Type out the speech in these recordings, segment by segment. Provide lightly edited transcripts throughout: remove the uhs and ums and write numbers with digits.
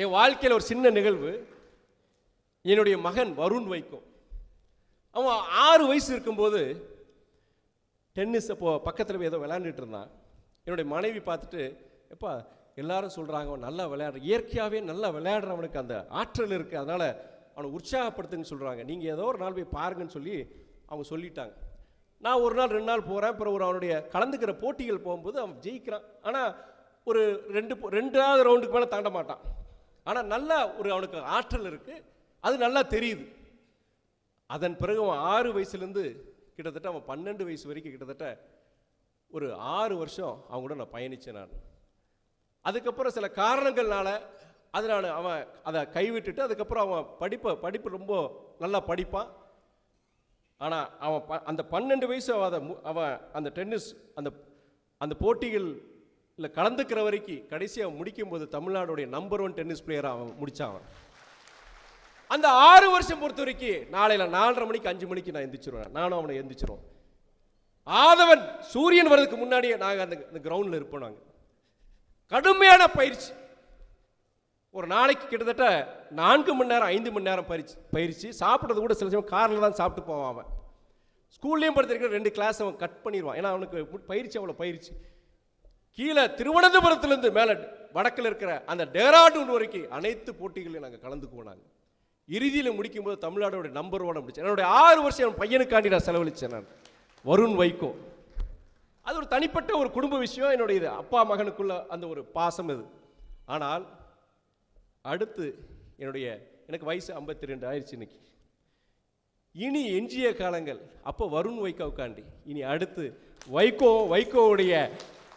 என் வாழ்க்கையில் ஒரு சின்ன நிகழ்வு. என்னுடைய மகன் வருண் வைகோ, அவன் 6 வயசு இருக்கும்போது டென்னிஸ் அப்போ பக்கத்தில் போய் ஏதோ விளையாண்டுட்டு இருந்தான். என்னுடைய மனைவி பார்த்துட்டு, எப்பா எல்லாரும் சொல்கிறாங்க அவன் நல்லா விளையாடுற, இயற்கையாகவே நல்லா விளையாடுறவனுக்கு அந்த ஆற்றல் இருக்குது, அதனால் அவனை உற்சாகப்படுத்துன்னு சொல்கிறாங்க, நீங்கள் ஏதோ ஒரு நாள் போய் பாருங்கன்னு சொல்லி அவங்க சொல்லிட்டாங்க. நான் ஒரு நாள் 2 நாள் போகிறேன். அப்புறம் அவனுடைய கலந்துக்கிற போட்டிகள் போகும்போது அவன் ஜெயிக்கிறான். ஆனால் ஒரு 2வது ரவுண்டுக்கு மேலே தாண்ட மாட்டான். ஆனால் நல்லா அவனுக்கு ஆற்றல் இருக்குது, அது நல்லா தெரியுது. அதன் பிறகு அவன் 6 வயசுலேருந்து கிட்டத்தட்ட அவன் 12 வயசு வரைக்கும் கிட்டத்தட்ட ஒரு 6 வருஷம் அவங்க கூட நான் பயணித்தேன். நான் அதுக்கப்புறம் சில காரணங்கள்னால அவன் அதை கைவிட்டுட்டு அதுக்கப்புறம் அவன் படிப்பு ரொம்ப நல்லா படிப்பான். ஆனால் அவன் அந்த 12 வயசு அவன் அந்த டென்னிஸ் அந்த போட்டிகள் இல்லை கலந்துக்கிற வரைக்கும் கடைசி அவன் முடிக்கும்போது தமிழ்நாடுடைய நம்பர் 1 டென்னிஸ் பிளேயராக அவன் முடித்தான். அவன் அந்த 6 வருஷம் பொறுத்த வரைக்கும் நாளையில் 4:30 மணிக்கு 5 மணிக்கு நான் எந்திரிச்சிருவேன், நானும் அவனை எந்திரிச்சிருவோம். ஆதவன் சூரியன் வர்றதுக்கு முன்னாடியே நாங்கள் அந்த கிரவுண்டில் இருப்போம். நாங்கள் கடுமையான பயிற்சி, ஒரு நாளைக்கு கிட்டத்தட்ட 4 மணி நேரம் 5 மணி நேரம் பயிற்சி. சாப்பிட்றது கூட சில சமயம் காரில் தான் சாப்பிட்டு போவான். அவன் ஸ்கூல்லையும் படுத்திருக்கிற 2 கிளாஸ் அவன் கட் பண்ணிடுவான். ஏன்னா அவனுக்கு பயிற்சி அவ்வளோ பயிற்சி. கீழே திருவனந்தபுரத்துலேருந்து மேலே வடக்கில் இருக்கிற அந்த டேராடூன் வரைக்கும் அனைத்து போட்டிகளையும் நாங்கள் கலந்துக்குவோம். நாங்கள் இறுதியில் முடிக்கும்போது தமிழ்நாடோட நம்பர் 1 முடிச்சேன். என்னுடைய 6 வருஷம் என் பையனுக்காண்டி நான் செலவழித்தேன். நான் வருண் வைகோ, அது ஒரு தனிப்பட்ட ஒரு குடும்ப விஷயம். என்னுடைய இது அப்பா மகனுக்குள்ள அந்த ஒரு பாசம் இது. ஆனால் அடுத்து எனக்கு வயசு 52 ஆயிடுச்சு இன்னைக்கு. இனி எஞ்சிய காலங்கள் அப்போ வருண் வைகோவுக்காண்டி, இனி அடுத்து வைகோவுடைய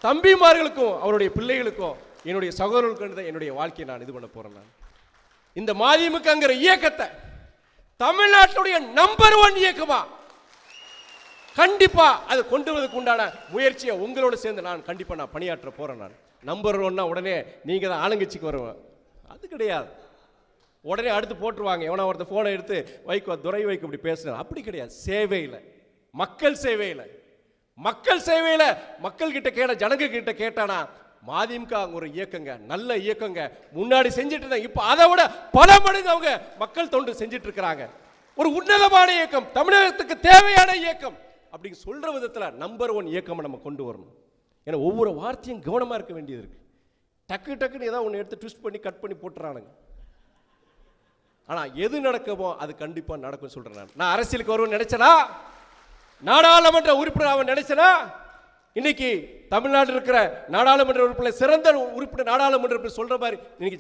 தம்பிமார்களுக்கும் அவருடைய பிள்ளைகளுக்கும் என்னுடைய சகோதரர்களுக்கு தான் என்னுடைய வாழ்க்கையை நான் இது பண்ண போறேன். நான் இந்த மதிமுகங்கிற இயக்கத்தை தமிழ்நாட்டுடைய நம்பர் 1 இயக்கமா கண்டிப்பா அதை கொண்டு வரதுக்கு உண்டான முயற்சியை உங்களோட சேர்ந்து நான் கண்டிப்பா பணியாற்ற போறேன். நான் நம்பர் 1 உடனே நீங்க தான் ஆளுங்கட்சிக்கு வருவேன், அது கிடையாது. உடனே அடுத்து போட்டுருவாங்க, எவனா ஒருத்த போனை எடுத்து துரை வைக்க இப்படி பேசுறேன், அப்படி கிடையாது. சேவையில், மக்கள் சேவையில் மக்கள் கிட்ட கேட்ட, ஜனங்க கிட்ட கேட்டானா மதிமுக ஒரு இயக்கங்க, நல்ல இயக்கங்க, முன்னாடி செஞ்சுட்டு இருந்தாங்க, இப்போ அதை விட பல மடங்கு அவங்க மக்கள் தொண்டு செஞ்சுட்டு இருக்கிறாங்க. ஒரு உன்னதமான இயக்கம், தமிழகத்துக்கு தேவையான இயக்கம் அப்படின்னு சொல்ற விதத்தில் நம்பர் 1 இயக்கம் நம்ம கொண்டு வரணும். ஏன்னா ஒவ்வொரு வார்த்தையும் கவனமாக இருக்க வேண்டியது இருக்கு. டக்குன்னு ஏதாவது ஒன்று எடுத்து ட்விஸ்ட் பண்ணி கட் பண்ணி போட்டுறானுங்க. ஆனால் எது நடக்குமோ அது கண்டிப்பாக நடக்கும் சொல்றேன். நான் அரசியலுக்கு வருவேன்னு நினைச்சனா, நாடாளுமன்ற உறுப்பினர் அவன் நினைச்சனா, இன்னைக்கு தமிழ்நாட்டில் இருக்கிற நாடாளுமன்ற உறுப்பினர் சிறந்த உறுப்பினர் நாடாளுமன்ற சொல்ற மாதிரி இன்னைக்கு